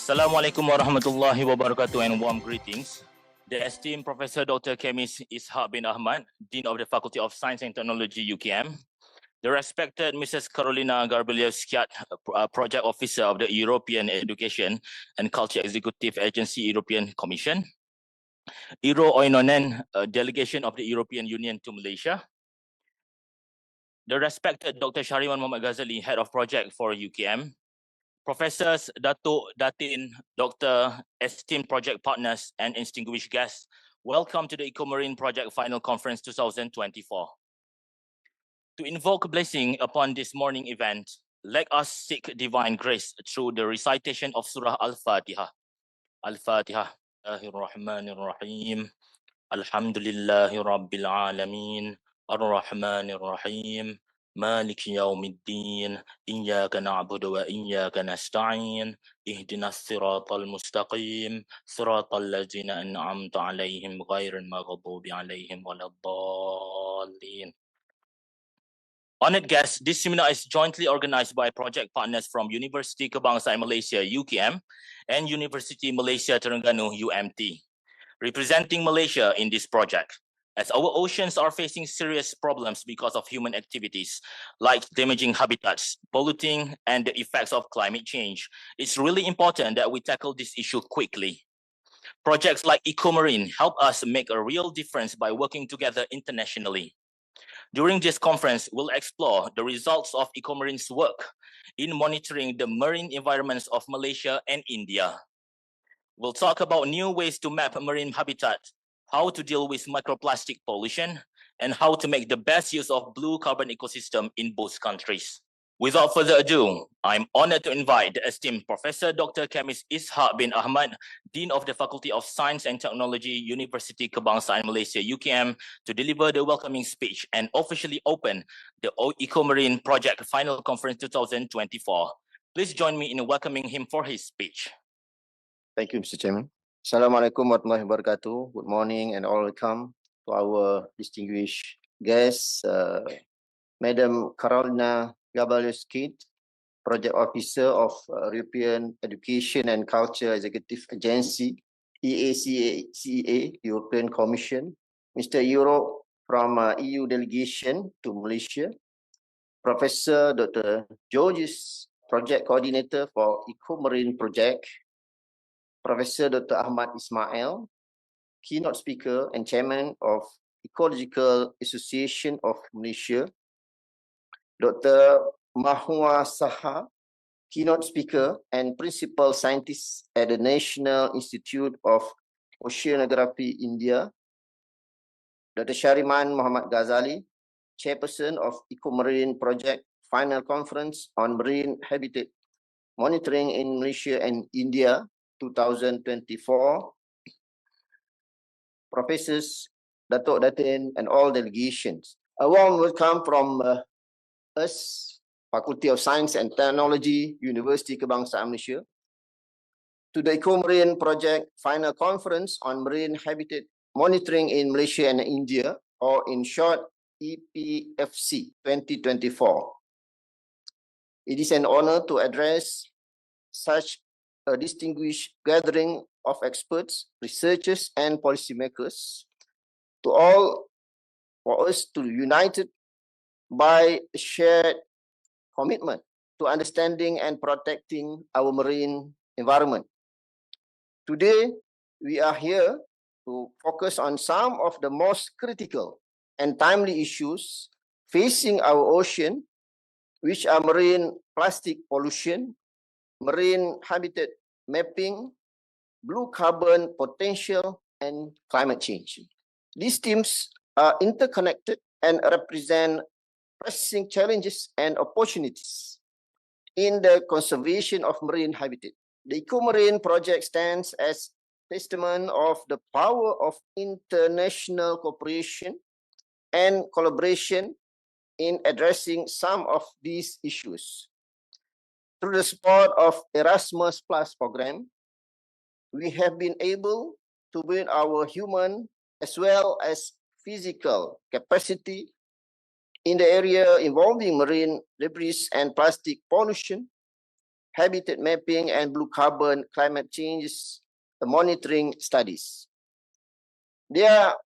Assalamualaikum warahmatullahi wabarakatuh and warm greetings. The esteemed Professor Dr. Ch.M. Ishaq bin Ahmad, Dean of the Faculty of Science and Technology, UKM. The respected Mrs. Carolina Garbiliev-Skiat, Project Officer of the European Education and Culture Executive Agency, European Commission. Iro Oinonen, Delegation of the European Union to Malaysia. The respected Dr. Shariman Muhammad Ghazali, Head of Project for UKM. Professors, Datuk, Datin, Dr., esteemed project partners, and distinguished guests, welcome to the Ecomarine Project Final Conference 2024. To invoke blessing upon this morning event, let us seek divine grace through the recitation of Surah Al-Fatiha. Al-Fatiha. Ar-Rahmanir-Rahim. Alhamdulillahi Rabbil Alameen. Ar-Rahmanir-Rahim. مالك يوم الدين إياك نعبد وإياك نستعين اهدنا الصراط المستقيم صراط الذين أنعمت عليهم غير المغضوب عليهم ولا الضالين. Honored guests, this seminar is jointly organized by project partners from University Kebangsaan Malaysia UKM and University Malaysia Terengganu UMT, representing Malaysia in this project. As our oceans are facing serious problems because of human activities like damaging habitats, polluting, and the effects of climate change, it's really important that we tackle this issue quickly. Projects like Ecomarine help us make a real difference by working together internationally. During this conference, we'll explore the results of Ecomarine's work in monitoring the marine environments of Malaysia and India. We'll talk about new ways to map marine habitat, how to deal with microplastic pollution, and how to make the best use of blue carbon ecosystem in both countries. Without further ado, I'm honored to invite the esteemed Professor Dr. Ch.M. Ishaq bin Ahmad, Dean of the Faculty of Science and Technology, University Kebangsaan Malaysia, UKM, to deliver the welcoming speech and officially open the Ecomarine Project Final Conference 2024. Please join me in welcoming him for his speech. Thank you, Mr. Chairman. Assalamualaikum warahmatullahi wabarakatuh. Good morning and welcome to our distinguished guests, Madam Carolina Garbiliev-Skiat, Project Officer of European Education and Culture Executive Agency, EACA, European Commission, Mr. Euro from EU Delegation to Malaysia, Professor Dr. Georges, Project Coordinator for Ecomarine Project, Professor Dr. Ahmad Ismail, Keynote Speaker and Chairman of Ecological Association of Malaysia, Dr. Mahua Saha, Keynote Speaker and Principal Scientist at the National Institute of Oceanography, India, Dr. Shariman Muhammad Ghazali, Chairperson of Ecomarine Project Final Conference on Marine Habitat Monitoring in Malaysia and India, 2024, Professors, Datuk Datin, and all delegations. A warm welcome from us, Faculty of Science and Technology, University Kebangsaan Malaysia, to the Ecomarine Project Final Conference on Marine Habitat Monitoring in Malaysia and India, or in short, EPFC2024. It is an honor to address such a distinguished gathering of experts, researchers, and policymakers, to all for us to united by a shared commitment to understanding and protecting our marine environment. Today, we are here to focus on some of the most critical and timely issues facing our ocean, which are marine plastic pollution, marine habitat mapping, blue carbon potential, and climate change. These themes are interconnected and represent pressing challenges and opportunities in the conservation of marine habitat. The Ecomarine Project stands as testament of the power of international cooperation and collaboration in addressing some of these issues. Through the support of ERASMUS Plus program, we have been able to build our human as well as physical capacity in the area involving marine debris and plastic pollution, habitat mapping and blue carbon climate change monitoring studies. There are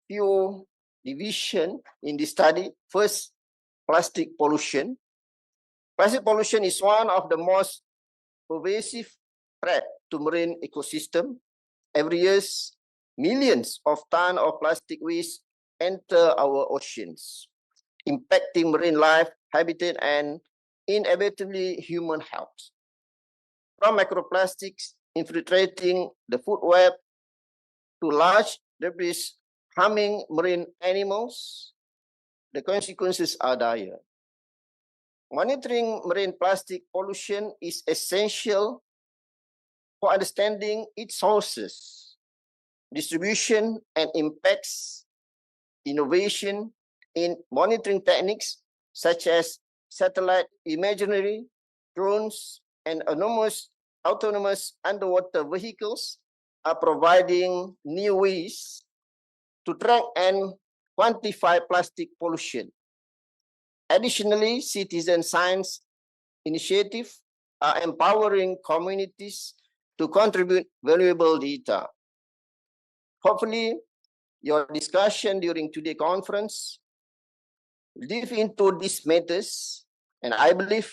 few divisions in this study. First, plastic pollution. Plastic pollution is one of the most pervasive threat to marine ecosystem. Every year, millions of tons of plastic waste enter our oceans, impacting marine life, habitat, and inevitably human health. From microplastics infiltrating the food web to large debris harming marine animals, the consequences are dire. Monitoring marine plastic pollution is essential for understanding its sources, distribution, and impacts. Innovation in monitoring techniques such as satellite imagery, drones, and autonomous underwater vehicles are providing new ways to track and quantify plastic pollution. Additionally, citizen science initiatives are empowering communities to contribute valuable data. Hopefully, your discussion during today's conference will dive into these matters, and I believe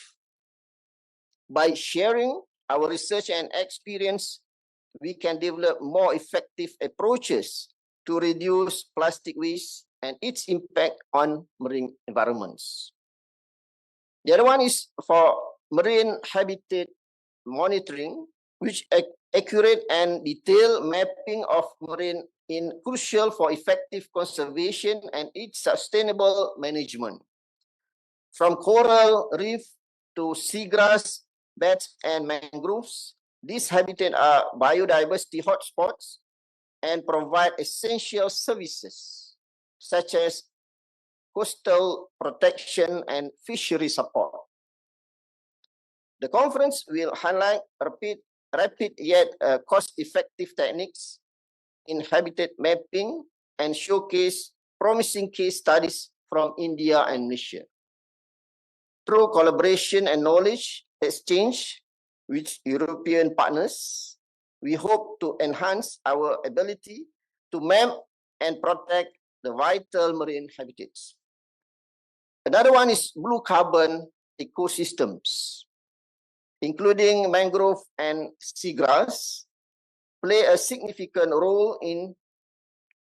by sharing our research and experience, we can develop more effective approaches to reduce plastic waste and its impact on marine environments. The other one is for marine habitat monitoring, which accurate and detailed mapping of marine is crucial for effective conservation and its sustainable management. From coral reef to seagrass beds and mangroves, these habitats are biodiversity hotspots and provide essential services such as coastal protection and fishery support. The conference will highlight rapid yet cost-effective techniques in habitat mapping and showcase promising case studies from India and Malaysia. Through collaboration and knowledge exchange with European partners, we hope to enhance our ability to map and protect the vital marine habitats. Another one is blue carbon ecosystems, including mangrove and seagrass, play a significant role in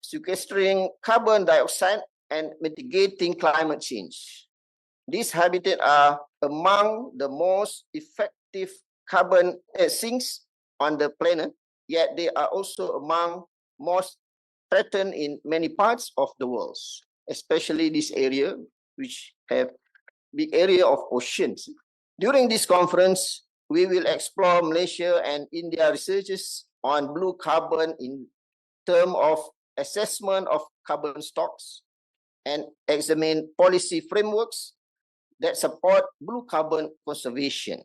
sequestering carbon dioxide and mitigating climate change. These habitats are among the most effective carbon sinks on the planet, yet they are also among most threatened in many parts of the world, especially this area, which have big area of oceans. During this conference, we will explore Malaysia and India researches on blue carbon in terms of assessment of carbon stocks and examine policy frameworks that support blue carbon conservation.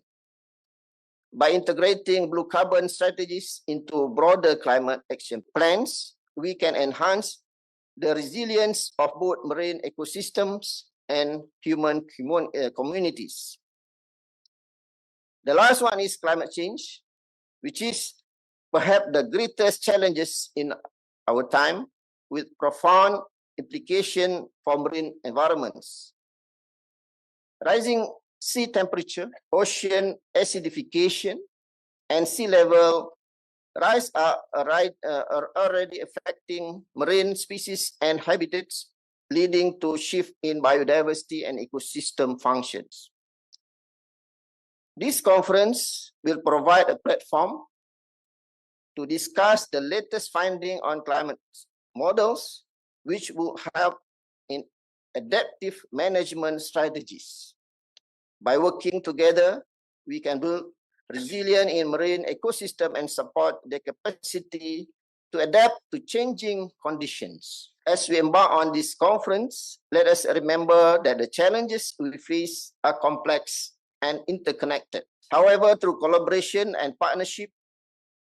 By integrating blue carbon strategies into broader climate action plans, we can enhance the resilience of both marine ecosystems and human communities. The last one is climate change, which is perhaps the greatest challenges in our time, with profound implication for marine environments. Rising sea temperature, ocean acidification, and sea level rise are already affecting marine species and habitats, leading to shift in biodiversity and ecosystem functions. This conference will provide a platform to discuss the latest finding on climate models, which will help in adaptive management strategies. By working together, we can build resilience in marine ecosystem and support their capacity to adapt to changing conditions. As we embark on this conference, let us remember that the challenges we face are complex and interconnected. However, through collaboration and partnership,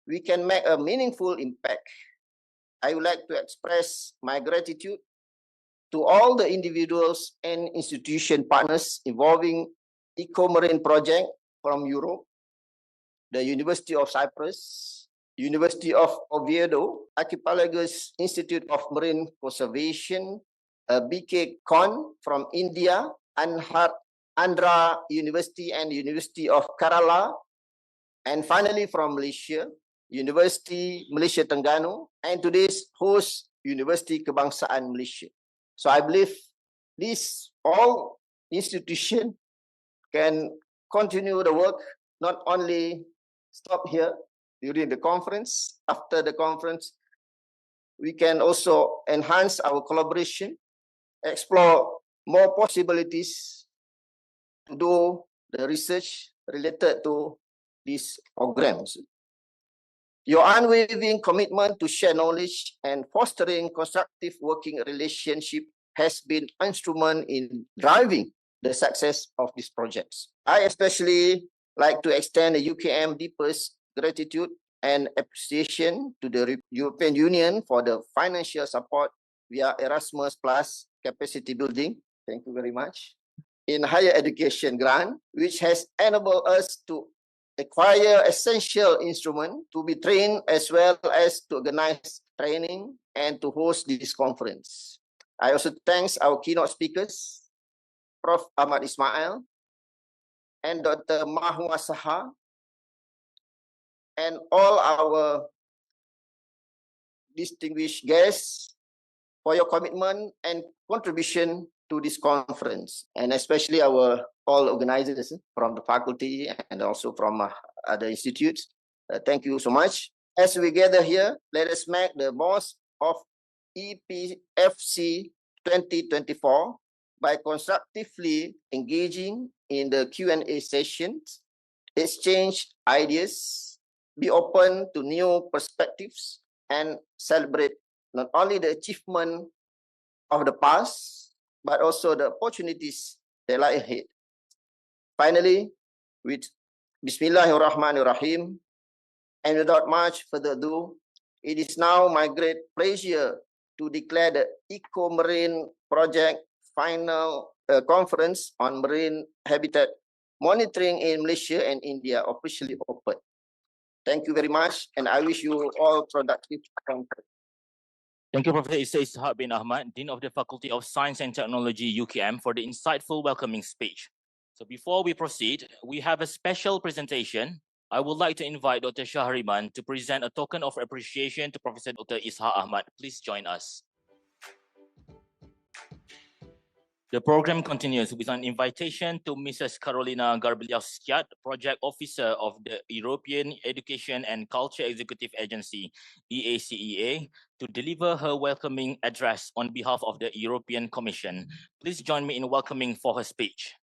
we can make a meaningful impact. I would like to express my gratitude to all the individuals and institution partners involving Ecomarine project from Europe, the University of Cyprus, University of Oviedo, Archipelagos Institute of Marine Conservation, BK Con from India, Andhra University and University of Kerala, and finally from Malaysia, University Malaysia Terengganu, and today's host, University Kebangsaan Malaysia. So I believe these all institutions can continue the work, not only stop here during the conference. After the conference, we can also enhance our collaboration, explore more possibilities to do the research related to these programs. Your unwavering commitment to share knowledge and fostering constructive working relationship has been instrumental in driving the success of these projects. I especially like to extend the UKM deepest gratitude and appreciation to the European Union for the financial support via Erasmus Plus capacity building. Thank you very much. In higher education grant, which has enabled us to acquire essential instruments to be trained as well as to organize training and to host this conference. I also thank our keynote speakers, Prof. Ahmad Ismail and Dr. Mahwa Saha, and all our distinguished guests for your commitment and contribution to this conference, and especially our all organizers from the faculty and also from other institutes. Thank you so much. As we gather here, let us make the most of EPFC 2024 by constructively engaging in the Q&A sessions, exchange ideas, be open to new perspectives, and celebrate not only the achievement of the past, but also the opportunities that lie ahead. Finally, with Bismillahirrahmanirrahim, and without much further ado, it is now my great pleasure to declare the Ecomarine project final conference on marine habitat monitoring in Malaysia and India officially open. Thank you very much, and I wish you all productive conference. Thank you, Professor Issa Ishaq bin Ahmad, Dean of the Faculty of Science and Technology, UKM, for the insightful welcoming speech. So before we proceed, we have a special presentation. I would like to invite Dr. Shahriman to present a token of appreciation to Professor Dr. Ishaq Ahmad. Please join us. The program continues with an invitation to Mrs. Carolina Garbiliaskiat, Project Officer of the European Education and Culture Executive Agency, EACEA, to deliver her welcoming address on behalf of the European Commission. Please join me in welcoming for her speech.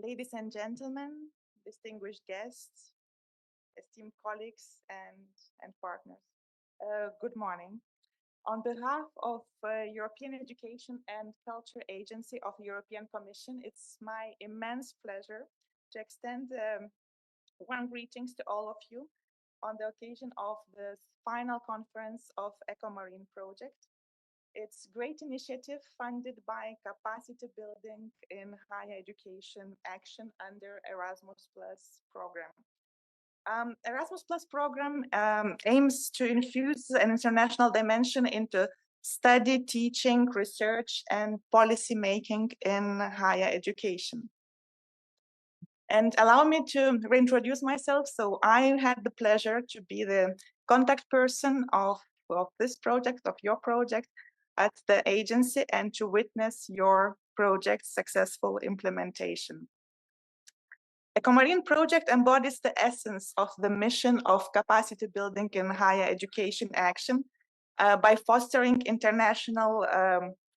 Ladies and gentlemen, distinguished guests, esteemed colleagues and partners, good morning. On behalf of European Education and Culture Agency of the European Commission, it's my immense pleasure to extend warm greetings to all of you on the occasion of the final conference of Ecomarine project. It's a great initiative funded by Capacity Building in Higher Education Action under Erasmus Plus program. Erasmus Plus program aims to infuse an international dimension into study, teaching, research, and policy making in higher education. And allow me to reintroduce myself. So I had the pleasure to be the contact person of this project, of your project at the agency, and to witness your project's successful implementation. Ecomarine project embodies the essence of the mission of capacity building in higher education action by fostering international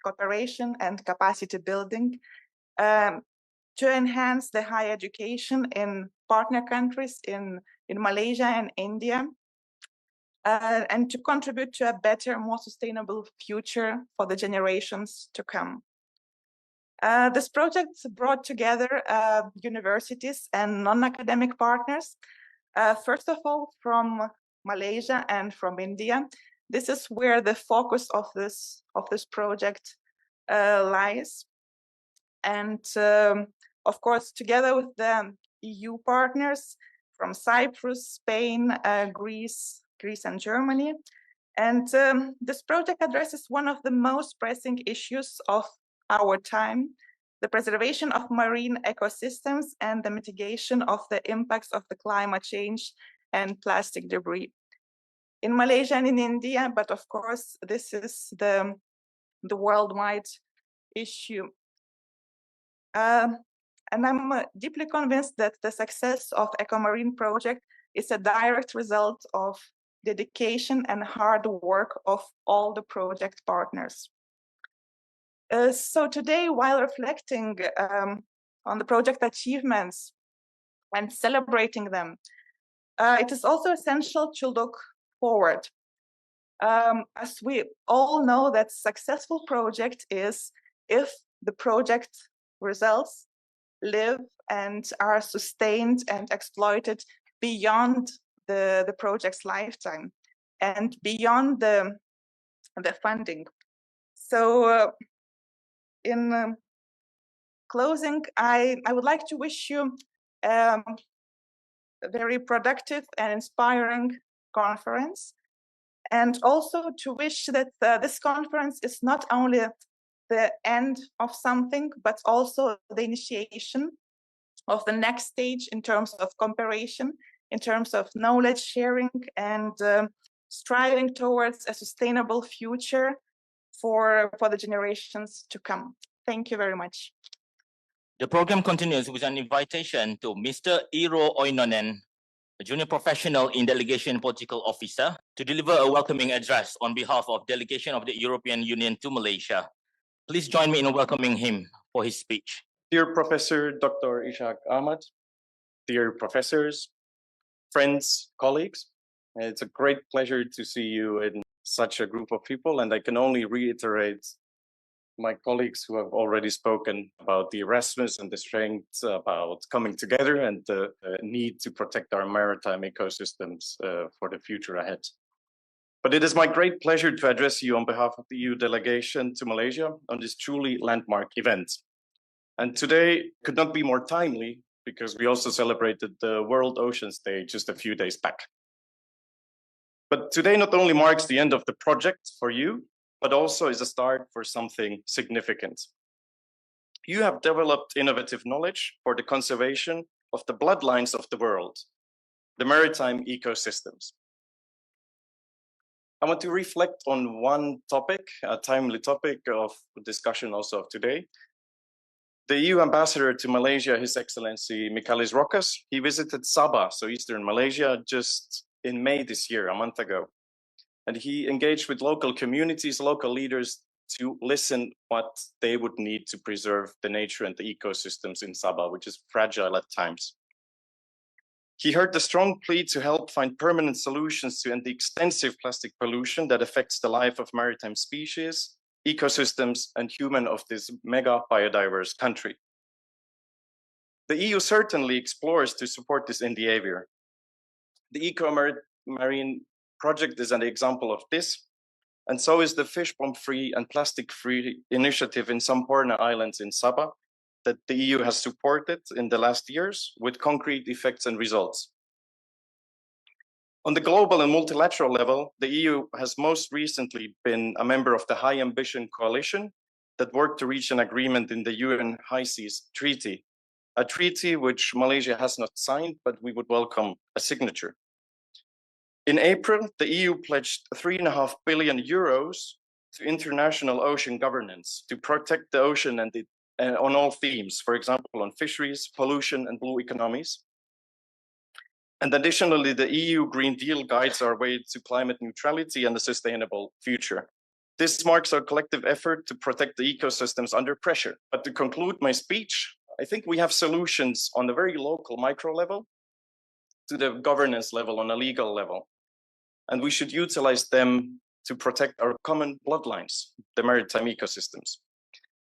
cooperation and capacity building to enhance the higher education in partner countries in Malaysia and India, and to contribute to a better, more sustainable future for the generations to come. This project brought together universities and non-academic partners, first of all from Malaysia and from India. This is where the focus of this project lies. And of course, together with the EU partners from Cyprus, Spain, Greece, and Germany. And this project addresses one of the most pressing issues of our time, the preservation of marine ecosystems and the mitigation of the impacts of the climate change and plastic debris. In Malaysia and in India, but of course, this is the worldwide issue. And I'm deeply convinced that the success of Ecomarine project is a direct result of dedication and hard work of all the project partners. So today, while reflecting on the project achievements and celebrating them, it is also essential to look forward. As we all know, that successful project is if the project results live and are sustained and exploited beyond the project's lifetime and beyond the funding. So in closing, I would like to wish you a very productive and inspiring conference, and also to wish that this conference is not only the end of something, but also the initiation of the next stage in terms of cooperation, in terms of knowledge sharing, and striving towards a sustainable future for the generations to come. Thank you very much. The program continues with an invitation to Mr. Iro Oinonen, a junior professional in delegation political officer, to deliver a welcoming address on behalf of delegation of the European Union to Malaysia. Please join me in welcoming him for his speech. Dear Professor Dr. Ishaq Ahmad, dear professors, friends, colleagues, it's a great pleasure to see you in such a group of people, and I can only reiterate my colleagues who have already spoken about the Erasmus and the strength about coming together and the need to protect our maritime ecosystems for the future ahead. But it is my great pleasure to address you on behalf of the EU delegation to Malaysia on this truly landmark event. And today could not be more timely because we also celebrated the World Oceans Day just a few days back. But today not only marks the end of the project for you, but also is a start for something significant. You have developed innovative knowledge for the conservation of the bloodlines of the world, the maritime ecosystems. I want to reflect on one topic, a timely topic of discussion also of today. The EU ambassador to Malaysia, His Excellency Michalis Rokas, he visited Sabah, so Eastern Malaysia, just in May this year, a month ago. And he engaged with local communities, local leaders to listen what they would need to preserve the nature and the ecosystems in Sabah, which is fragile at times. He heard the strong plea to help find permanent solutions to end the extensive plastic pollution that affects the life of maritime species, ecosystems, and human of this mega biodiverse country. The EU certainly explores to support this endeavor. The Ecomarine project is an example of this, and so is the fish bomb-free and plastic-free initiative in Samporna Islands in Sabah that the EU has supported in the last years with concrete effects and results. On the global and multilateral level, the EU has most recently been a member of the High Ambition Coalition that worked to reach an agreement in the UN High Seas Treaty, a treaty which Malaysia has not signed, but we would welcome a signature. In April, the EU pledged 3.5 billion euros to international ocean governance to protect the ocean and on all themes, for example, on fisheries, pollution, and blue economies. And additionally, the EU Green Deal guides our way to climate neutrality and a sustainable future. This marks our collective effort to protect the ecosystems under pressure. But to conclude my speech, I think we have solutions on a very local micro level to the governance level on a legal level. And we should utilize them to protect our common bloodlines, the maritime ecosystems.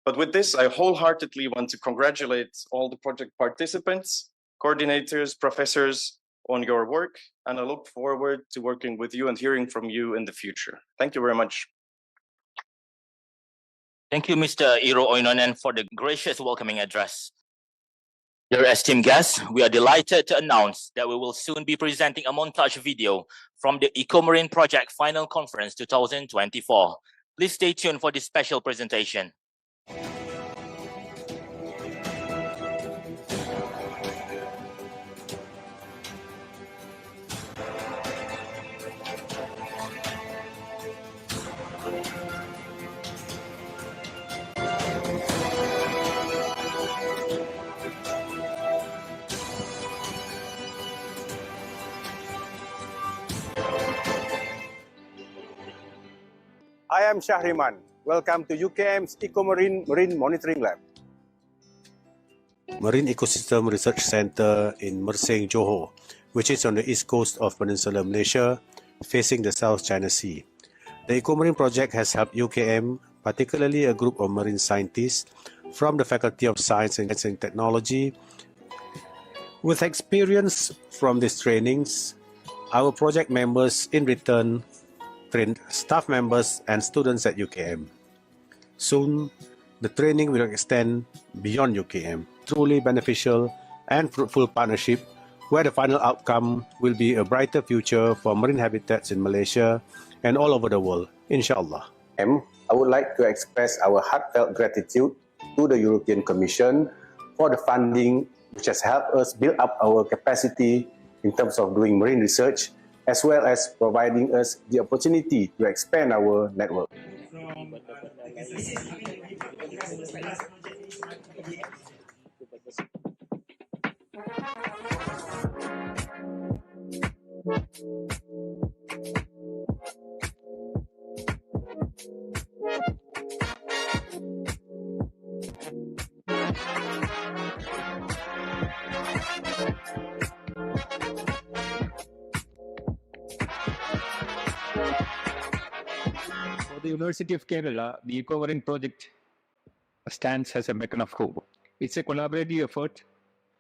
But with this, I wholeheartedly want to congratulate all the project participants, coordinators, professors on your work, and I look forward to working with you and hearing from you in the future. Thank you very much. Thank you, Mr. Iro Oinonen, for the gracious welcoming address. Dear esteemed guests, we are delighted to announce that we will soon be presenting a montage video from the Ecomarine Project Final Conference 2024. Please stay tuned for this special presentation. I am Shahriman. Welcome to UKM's Ecomarine Marine Monitoring Lab. Marine Ecosystem Research Center in Mersing, Johor, which is on the east coast of Peninsular Malaysia, facing the South China Sea. The Ecomarine project has helped UKM, particularly a group of marine scientists from the Faculty of Science and Technology. With experience from these trainings, our project members in return trained staff members and students at UKM. Soon, the training will extend beyond UKM. Truly beneficial and fruitful partnership where the final outcome will be a brighter future for marine habitats in Malaysia and all over the world, inshallah. I would like to express our heartfelt gratitude to the European Commission for the funding which has helped us build up our capacity in terms of doing marine research, as well as providing us the opportunity to expand our network. For the University of Kerala, the Ecomarine project stands as a beacon of hope. It's a collaborative effort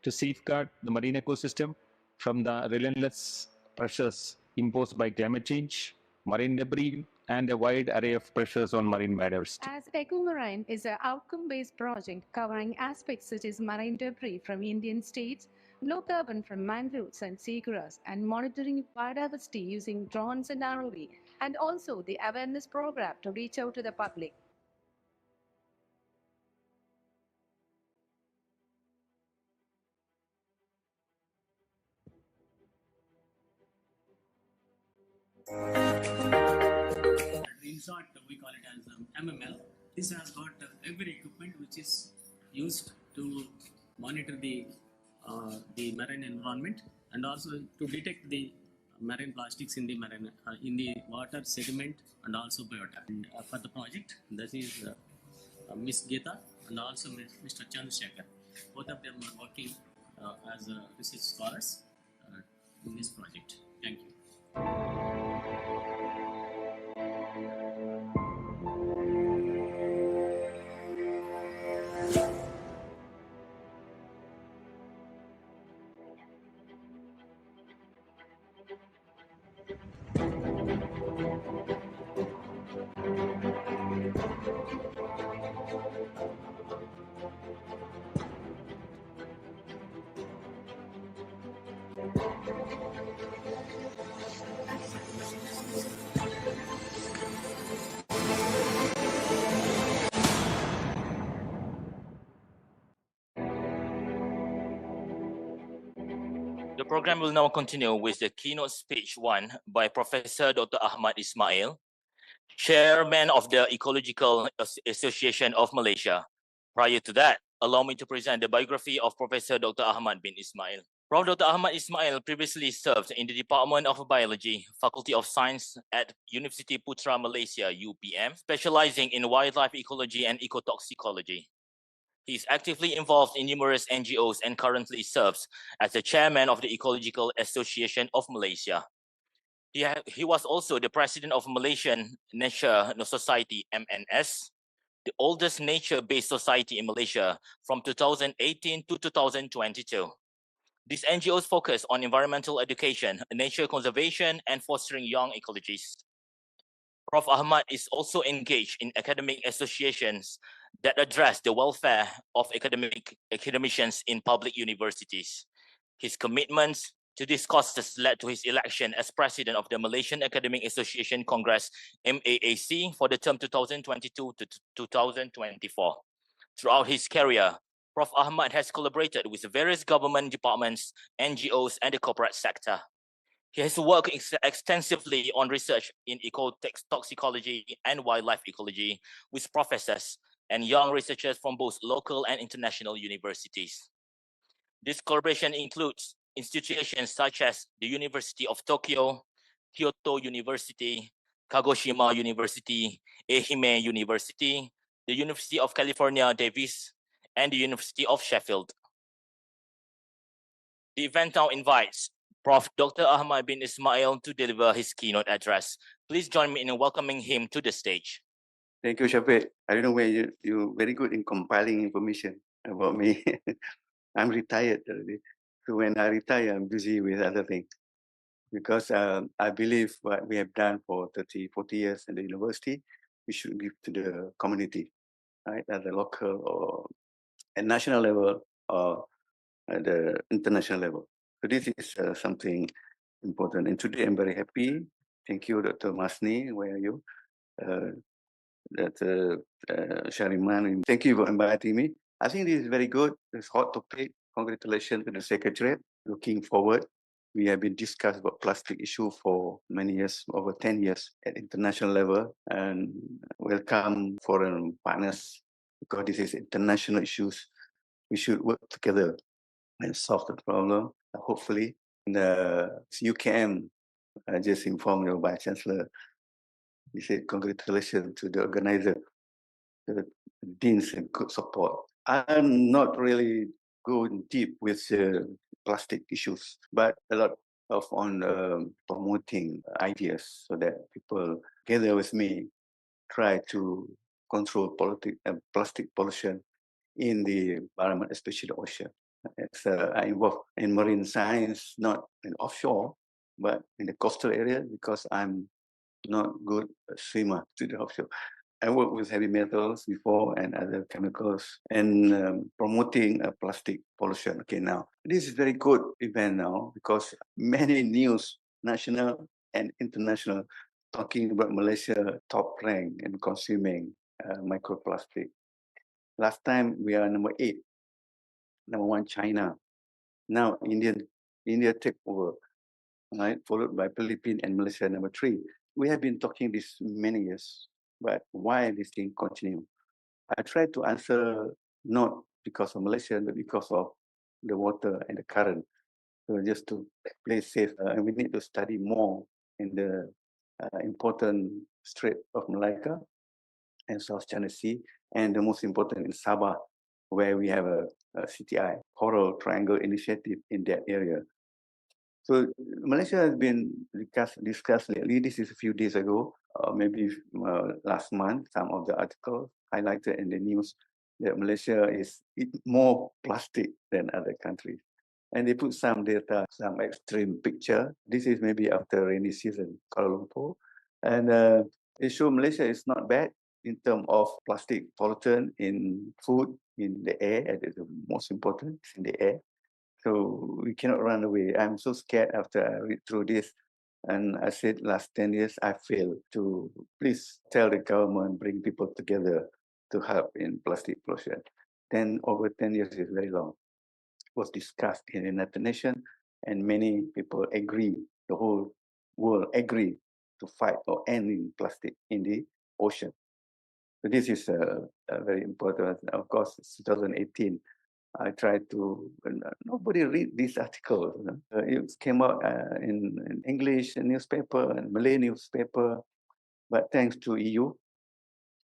to safeguard the marine ecosystem from the relentless pressures imposed by climate change, marine debris, and a wide array of pressures on marine biodiversity. As Ecomarine is an outcome-based project covering aspects such as marine debris from Indian states, low carbon from mangroves and seagrass, and monitoring biodiversity using drones and ROV, and also the awareness program to reach out to the public. In short, we call it as MML. This has got every equipment which is used to monitor the marine environment and also to detect the marine plastics in the marine in the water, sediment, and also biota. And for the project, this is Miss Geeta and also Mr. Chandrasekhar. Both of them are working as research scholars in this project. Thank you. The program will now continue with the keynote speech 1 by Professor Dr. Ahmad Ismail, Chairman of the Ecological Association of Malaysia. Prior to that, allow me to present the biography of Professor Dr. Ahmad bin Ismail. Prof. Dr. Ahmad Ismail previously served in the Department of Biology, Faculty of Science at University Putra Malaysia, UPM, specializing in wildlife ecology and ecotoxicology. He is actively involved in numerous NGOs and currently serves as the chairman of the Ecological Association of Malaysia. He was also the president of Malaysian Nature Society, MNS, the oldest nature-based society in Malaysia from 2018 to 2022. These NGOs focus on environmental education, nature conservation, and fostering young ecologists. Prof. Ahmad is also engaged in academic associations that address the welfare of academicians in public universities. His commitments to these causes led to his election as president of the Malaysian Academic Association Congress MAAC for the term 2022 to 2024. Throughout his career, Prof. Ahmad has collaborated with various government departments, NGOs, and the corporate sector. He has worked extensively on research in ecotoxicology and wildlife ecology with professors and young researchers from both local and international universities. This collaboration includes institutions such as the University of Tokyo, Kyoto University, Kagoshima University, Ehime University, the University of California, Davis, and the University of Sheffield. The event now invites Prof. Dr. Ahmad bin Ismail to deliver his keynote address. Please join me in welcoming him to the stage. Thank you, Shafiq. I don't know where you're very good in compiling information about me. I'm retired already. So when I retire, I'm busy with other things. Because I believe what we have done for 30, 40 years in the university, we should give to the community, right? At the local or at national level or at the international level. So this is something important. And today I'm very happy. Thank you, Dr. Masni. Where are you? Shariman. Thank you for inviting me. I think this is very good. It's hot topic. Congratulations to the Secretariat. Looking forward. We have been discussing about plastic issue for many years, over 10 years at international level, and welcome foreign partners because this is international issues. We should work together and solve the problem. Hopefully, the Ch.M. I just informed your Vice Chancellor. He said congratulations to the organizer, the deans and good support. I'm not really going deep with plastic issues, but a lot of on promoting ideas so that people together with me try to control plastic pollution in the environment, especially the ocean. I involved in marine science, not in offshore, but in the coastal area because I'm not good swimmer to the offshore. I worked with heavy metals before and other chemicals and promoting plastic pollution. Okay, now this is very good event now because many news, national and international, talking about Malaysia top rank in consuming microplastic. Last time we are number 8, number 1 China. Now India take over, right? Followed by Philippines and Malaysia number 3. We have been talking this many years. But why this thing continue? I try to answer not because of Malaysia, but because of the water and the current. So just to play safe, and we need to study more in the important Strait of Malacca and South China Sea, and the most important in Sabah, where we have a CTI, Coral Triangle Initiative in that area. So Malaysia has been discussed lately. This is a few days ago, maybe last month. Some of the articles highlighted in the news that Malaysia is more plastic than other countries, and they put some data, some extreme picture. This is maybe after rainy season, Kuala Lumpur, and they show Malaysia is not bad in terms of plastic pollutant in food, in the air. That is the most important, in the air. So we cannot run away. I'm so scared after I read through this. And I said last 10 years, I failed to please tell the government, bring people together to help in plastic pollution. Then over 10 years is very long. It was discussed in the United Nations and many people agree, the whole world agree to fight or ending plastic in the ocean. So this is very important. Of course, 2018, I tried to, nobody read this article. You know? It came out in English newspaper and Malay newspaper, but thanks to EU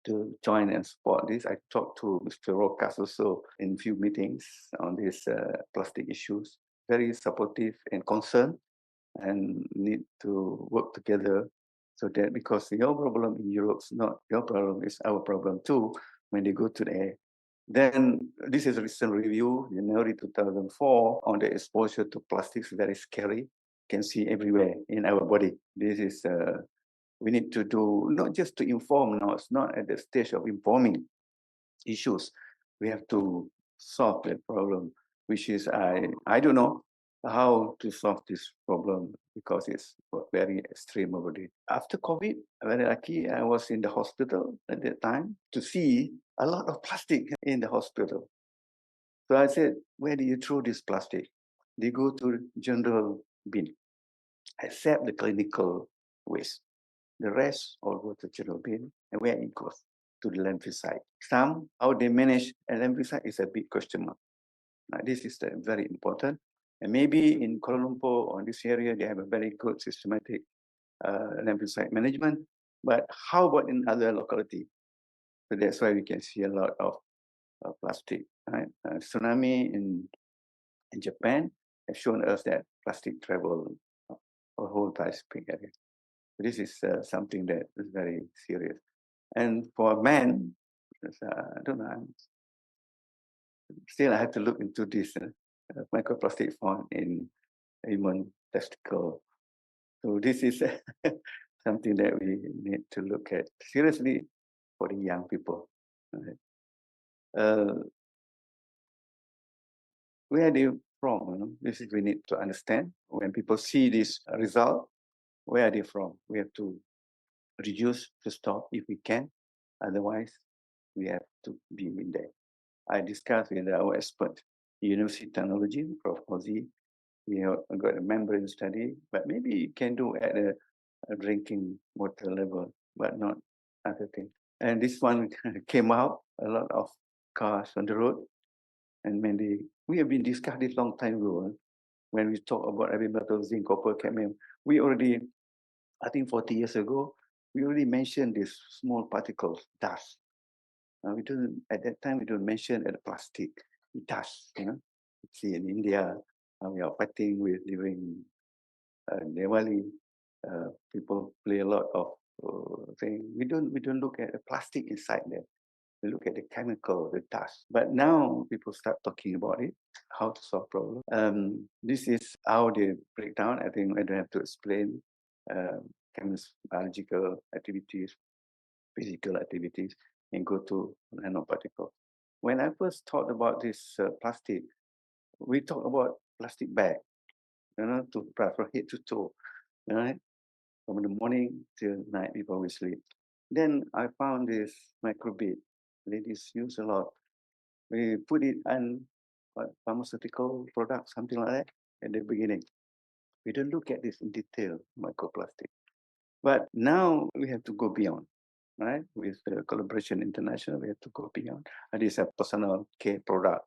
to join and support this. I talked to Mr. Rokas also in few meetings on these plastic issues. Very supportive and concerned and need to work together so that because your problem in Europe is not your problem, it's our problem too when they go to the air. Then this is a recent review, January 2004, on the exposure to plastics, very scary. You can see everywhere in our body. This is we need to do, not just to inform now, it's not at the stage of informing issues. We have to solve that problem, which is, I don't know how to solve this problem because it's very extreme already. After COVID, very lucky, I was in the hospital at that time to see a lot of plastic in the hospital. So I said, where do you throw this plastic? They go to general bin, except the clinical waste. The rest all go to general bin, and where it goes? To the landfill site. Some, how they manage a landfill site is a big question mark. Now, this is very important. And maybe in Kuala Lumpur or this area, they have a very good systematic landfill site management. But how about in other locality? So that's why we can see a lot of plastic. Right? Tsunami in Japan have shown us that plastic travel a whole Pacific area. So this is something that is very serious. And for men, I don't know, still I have to look into this microplastic found in human testicle. So this is something that we need to look at seriously for the young people. Right? Where are they from? This is we need to understand. When people see this result, where are they from? We have to reduce, to stop if we can. Otherwise, we have to be in there. I discussed with our expert, University Technology, Prof. Ozi. We have got a membrane study, but maybe you can do at a drinking water level, but not other things. And this one came out, a lot of cars on the road. And we have been discussed this long time ago. When we talk about heavy metal, zinc, copper, cadmium, we already, I think 40 years ago, we already mentioned these small particles, dust. We don't, at that time, we don't mention the plastic, dust, See, in India, we are fighting with during Diwali, people play a lot of things. We don't look at the plastic inside there. We look at the chemical, the dust. But now people start talking about it, how to solve problems. This is how they break down. I think I don't have to explain biological activities, physical activities, and go to nanoparticles. When I first thought about this plastic, we talk about plastic bag, from head to toe, right? From the morning till night before we sleep. Then I found this microbead. Ladies use a lot. We put it on pharmaceutical products, something like that, at the beginning. We don't look at this in detail, microplastic. But now we have to go beyond, right? With the collaboration international, we have to go beyond. And this is a personal care product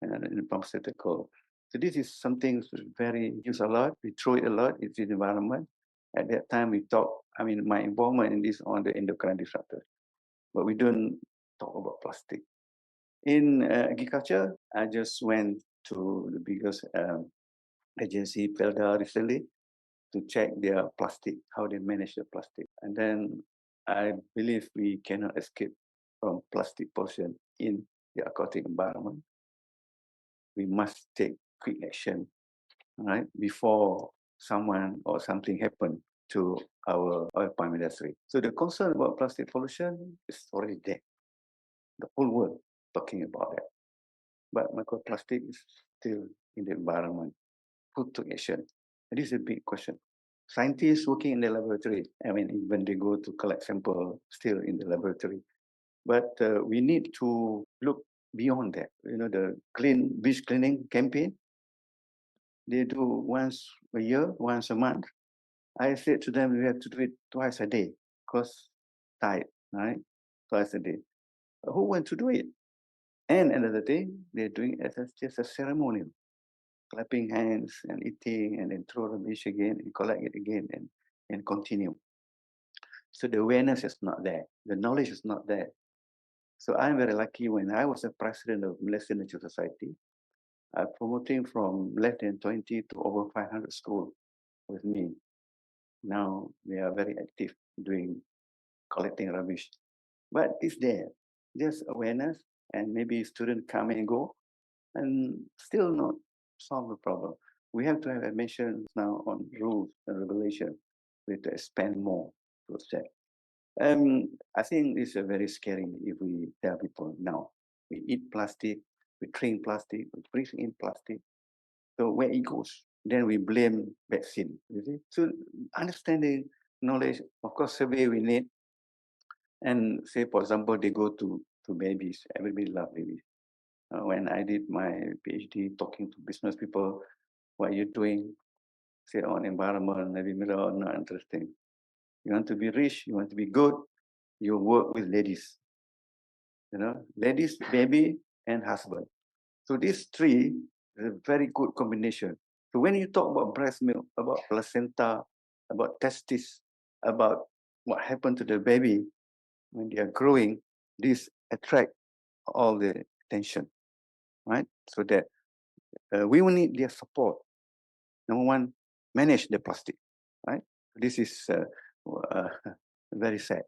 and pharmaceutical. So this is something very used a lot. We throw it a lot. It's in the environment. At that time, we talk. I mean, my involvement in this on the endocrine disruptor, but we don't talk about plastic. In agriculture, I just went to the biggest agency, Pelda, recently to check their plastic, how they manage the plastic. And then I believe we cannot escape from plastic pollution in the aquatic environment. We must take quick action, right, before someone or something happen to our oil palm industry. So the concern about plastic pollution is already there. The whole world talking about that. But microplastic is still in the environment. Who took action? And this is a big question. Scientists working in the laboratory, I mean, when they go to collect sample, still in the laboratory. But we need to look beyond that. The beach cleaning campaign, they do once a year, once a month. I said to them, we have to do it twice a day, because tight, right? Twice a day. Who want to do it? And another thing, they're doing it as just a ceremonial, clapping hands and eating, and then throw the dish again and collect it again and continue. So the awareness is not there. The knowledge is not there. So I'm very lucky when I was the president of Malaysian Nature Society, promoting from less than 20 to over 500 schools with me. Now we are very active doing collecting rubbish. But it's there, just awareness, and maybe students come and go, and still not solve the problem. We have to have admissions now on rules and regulations. We have to expand more. So sad. I think it's very scary if we tell people now we eat plastic, we drink plastic, we breathe in plastic. So where it goes, then we blame vaccine. You see, so understanding knowledge, of course, survey we need. And say, for example, they go to babies. Everybody love babies. When I did my PhD, talking to business people, what are you doing? Say on environment, maybe not interesting. You want to be rich, you want to be good, you work with ladies. You know, ladies, baby, and husband. So these three is a very good combination. So when you talk about breast milk, about placenta, about testes, about what happened to the baby when they are growing, this attract all the attention, right? So that we will need their support. Number one, manage the plastic, right? This is very sad,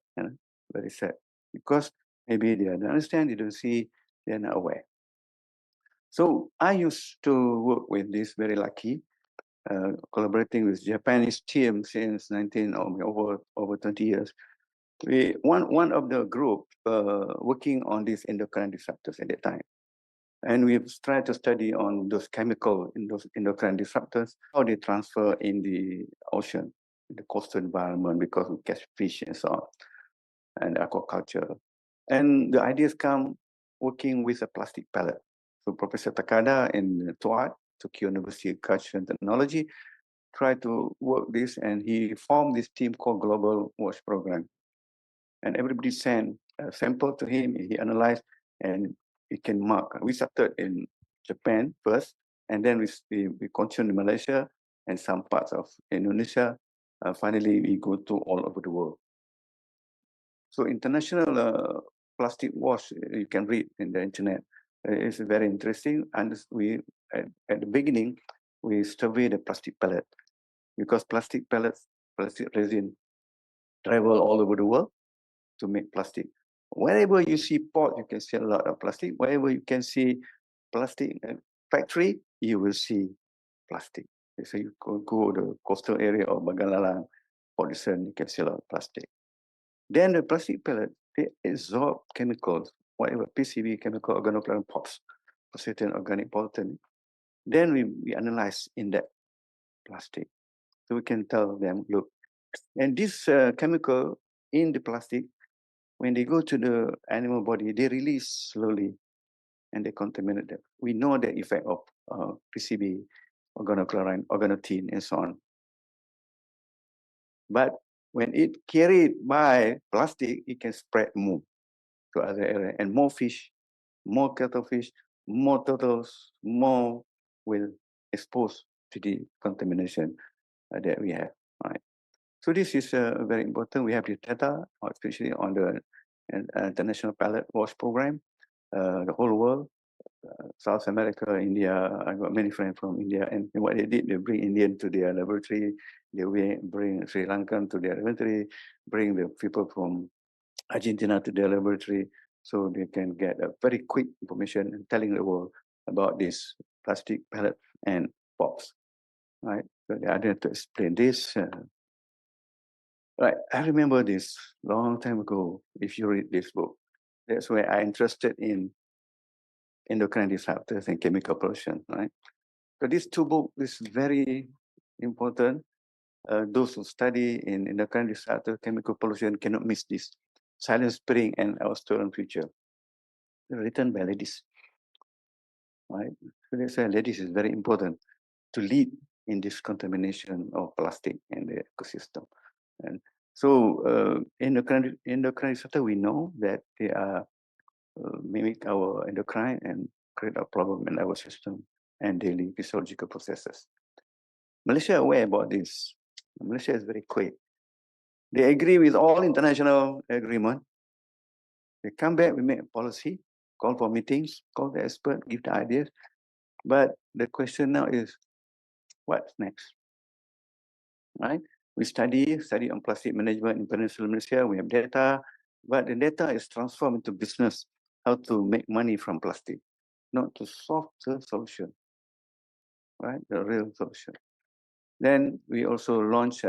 very sad, because maybe they don't understand, they don't see, they're not aware. So I used to work with this, very lucky, collaborating with Japanese team since over 20 years. We one of the group working on these endocrine disruptors at that time. And we've tried to study on those chemical in those endocrine disruptors, how they transfer in the ocean, in the coastal environment, because we catch fish and so on, and aquaculture. And the ideas come working with a plastic pellet. So Professor Takada in Tokyo University of Culture and Technology tried to work this, and he formed this team called Global Watch Program. And everybody sent a sample to him, he analyzed, and he can mark. We started in Japan first, and then we continued in Malaysia and some parts of Indonesia. Finally, we go to all over the world. So international plastic wash, you can read in the internet. It's very interesting. And we at the beginning, we survey the plastic pellet, because plastic pellets, plastic resin, travel all over the world to make plastic. Wherever you see port, you can see a lot of plastic. Wherever you can see plastic factory, you will see plastic. So you go to the coastal area of Bangalalang, Port Dickson, you can see a lot of plastic. Then the plastic pellet, they absorb chemicals, whatever PCB, chemical organochlorine pops, certain organic pollutant. Then we analyze in that plastic. So we can tell them, look, and this chemical in the plastic, when they go to the animal body, they release slowly and they contaminate them. We know the effect of PCB, organochlorine, organotin, and so on. But when it carried by plastic, it can spread more to other areas, and more fish, more cuttlefish, more turtles, more will expose to the contamination that we have, right? So this is very important. We have the data, especially on the International Pellet Wash Program, the whole world, South America, India. I got many friends from India, and what they did, they bring Indian to their laboratory, they bring Sri Lankan to their laboratory, bring the people from Argentina to their laboratory, so they can get a very quick information and telling the world about this plastic pellet and pops, right? So they had to explain this. Right, I remember this long time ago. If you read this book, that's where I interested in endocrine disruptors and chemical pollution, right? So these two books is very important. Those who study in endocrine disruptor, chemical pollution cannot miss this. Silent Spring and Our Stolen Future, written by ladies, right? So that's why ladies is very important to lead in this contamination of plastic in the ecosystem. And so endocrine disruptor, we know that they are mimic our endocrine and create a problem in our system and daily physiological processes. Malaysia aware about this. Malaysia is very quick. They agree with all international agreement. They come back, we make a policy, call for meetings, call the expert, give the ideas. But the question now is, what's next? Right? We study on plastic management in Peninsular Malaysia. We have data, but the data is transformed into business, how to make money from plastic, not to solve the solution, right? The real solution. Then we also launch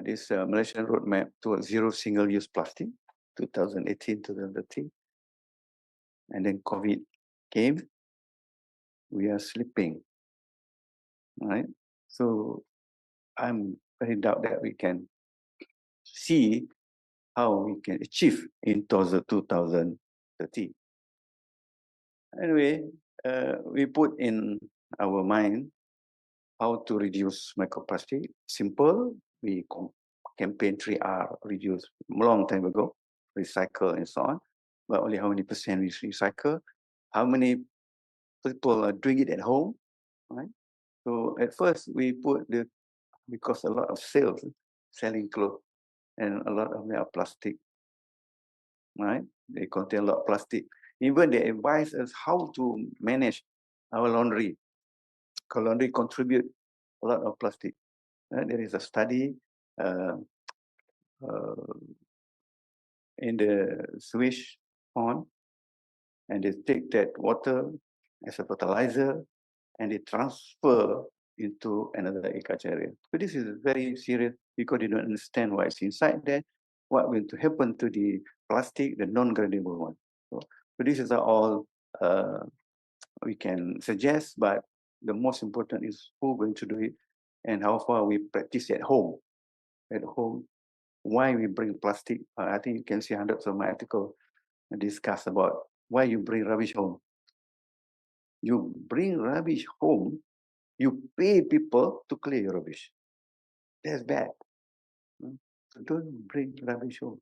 this Malaysian roadmap towards zero single-use plastic, 2018-2030. And then COVID came. We are slipping, right? So I'm very doubt that we can see how we can achieve in 2030. Anyway, we put in our mind how to reduce microplastic. Simple, we campaign 3R, reduce long time ago, recycle and so on. But only how many percent we recycle, how many people are doing it at home, right? So at first we put because a lot of sales, selling clothes, and a lot of them are plastic, right? They contain a lot of plastic. Even they advise us how to manage our laundry. Because laundry contribute a lot of plastic. There is a study in the Swiss pond, and they take that water as a fertilizer and they transfer into another agriculture area. So this is very serious because they don't understand what's inside there, what will to happen to the plastic, the non-gradable one. So this is all we can suggest, but the most important is who going to do it and how far we practice at home. At home, why we bring plastic. I think you can see hundreds of my articles discuss about why you bring rubbish home. You bring rubbish home, you pay people to clear your rubbish. That's bad. So don't bring rubbish home.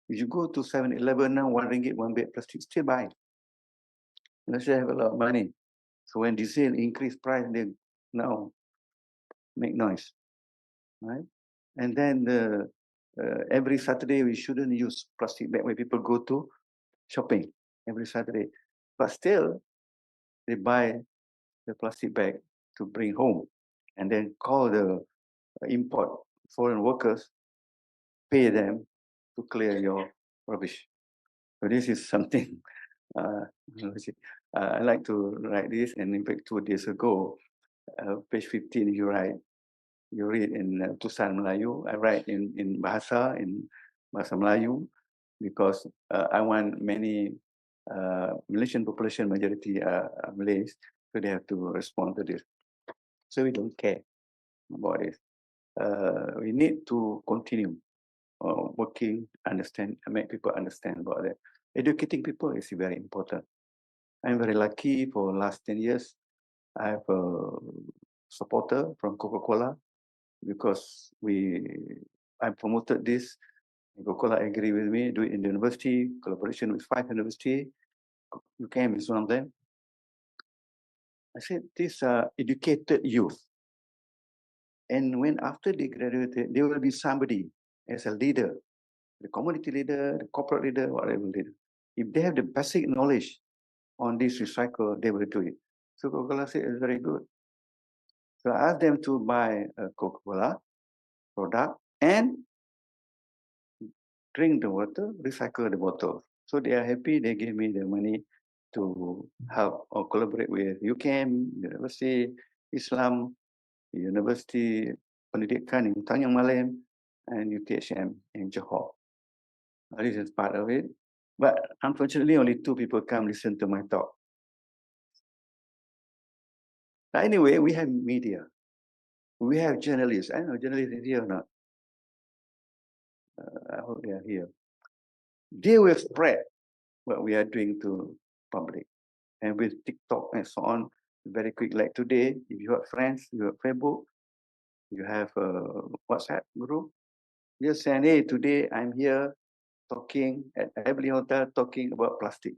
If you go to 7-Eleven now, RM1, one bag plastic, still buy. Malaysia have a lot of money. So when diesel increase price, they now make noise, right? And then every Saturday, we shouldn't use plastic bag when people go to shopping every Saturday. But still, they buy the plastic bag to bring home and then call the import foreign workers, pay them to clear your rubbish. So this is something I like to write this, and in fact 2 days ago, page 15 you read in Tulisan Melayu, I write in Bahasa Melayu, because I want many Malaysian population majority Malays, so they have to respond to this. So we don't care about this. We need to continue working, understand, make people understand about that. Educating people is very important. I'm very lucky for last 10 years. I have a supporter from Coca-Cola because I promoted this. Coca-Cola agree with me, do it in the university, collaboration with 5 universities. UKM is one of them. I said, these are educated youth. And when after they graduated, they will be somebody as a leader, the community leader, the corporate leader, whatever leader. If they have the basic knowledge on this recycle, they will do it. So Coca-Cola said it's very good. So I asked them to buy a Coca-Cola product and drink the water, recycle the bottle. So they are happy, they give me the money to help or collaborate with UKM, University Islam, University Pendidikan in Tanjung Malem, and UTHM in Johor. This is part of it. But unfortunately, only 2 people come listen to my talk. But anyway, we have media. We have journalists. I don't know journalists is here or not. I hope they are here. They will spread what we are doing to public. And with TikTok and so on, very quick. Like today, if you have friends, you have Facebook, you have a WhatsApp group, just say, hey, today I'm here talking at Heavenly Hotel, talking about plastic.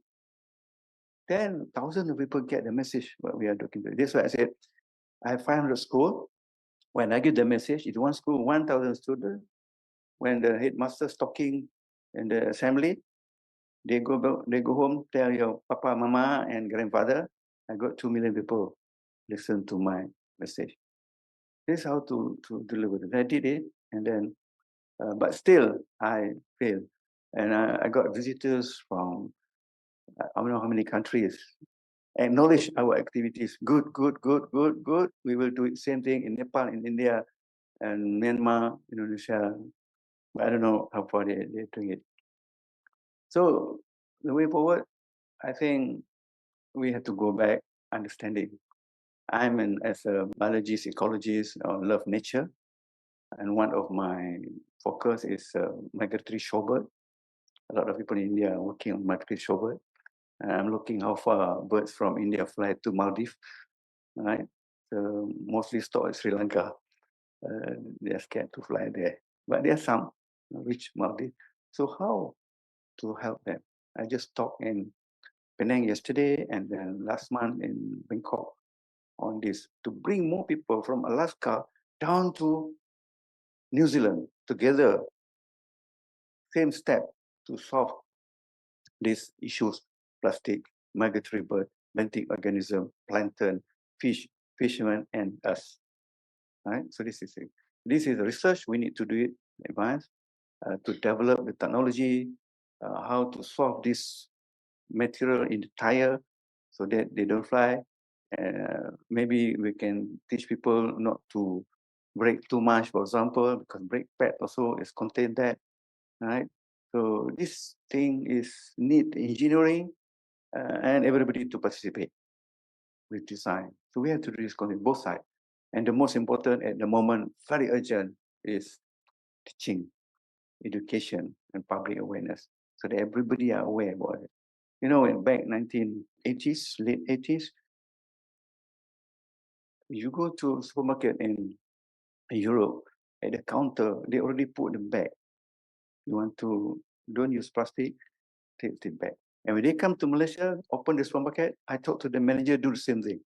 Then thousands of people get the message what we are talking about. That's why I said, I have 500 schools. When I give the message, it's one school, 1,000 students. When the headmaster's talking in the assembly, they go home, tell your papa, mama, and grandfather, I got 2 million people listen to my message. This is how to deliver it. I did it, and then, but still, I failed. And I got visitors from, I don't know how many countries, acknowledge our activities. Good, good, good, good, good. We will do it same thing in Nepal, in India. and Myanmar, Indonesia, but I don't know how far they're doing it. So the way forward, I think we have to go back understanding. As a biologist, ecologist, love nature, and one of my focus is migratory shorebird. A lot of people in India are working on migratory shorebird. And I'm looking how far birds from India fly to Maldives, right? So mostly stored in Sri Lanka. They're scared to fly there, but there are some which Maldives. So how to help them? I just talked in Penang yesterday and then last month in Bangkok on this to bring more people from Alaska down to New Zealand together. Same step to solve these issues: plastic, migratory bird, benthic organism, plankton, fish, fishermen, and us. Right. So this is it. This is research. We need to do it in advance to develop the technology, how to solve this material in the tire so that they don't fly. Maybe we can teach people not to brake too much, for example, because brake pad also is contain that, right? So this thing is need engineering and everybody to participate with design. So we have to do this on both sides. And the most important at the moment, very urgent, is teaching, education, and public awareness, so that everybody are aware about it. You know, in back 1980s, late 80s, you go to a supermarket in Europe, at the counter, they already put the bag. You want to, don't use plastic, take the bag. And when they come to Malaysia, open the supermarket, I talk to the manager, do the same thing.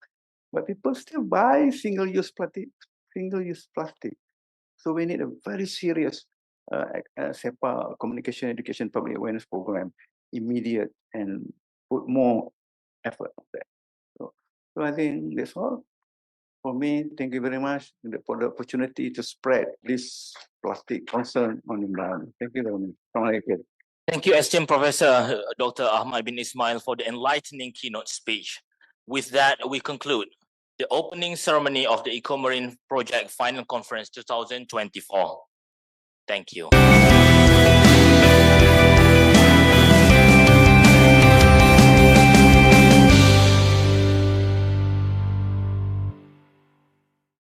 But people still buy single-use plastic. So we need a very serious SEPA, communication, education, public awareness program, immediate, and put more effort on that. So I think that's all. For me, thank you very much for the opportunity to spread this plastic concern on the environment. Thank you very much. Thank you, esteemed Professor Dr. Ahmad bin Ismail, for the enlightening keynote speech. With that, we conclude the opening ceremony of the Ecomarine Project Final Conference 2024. Thank you.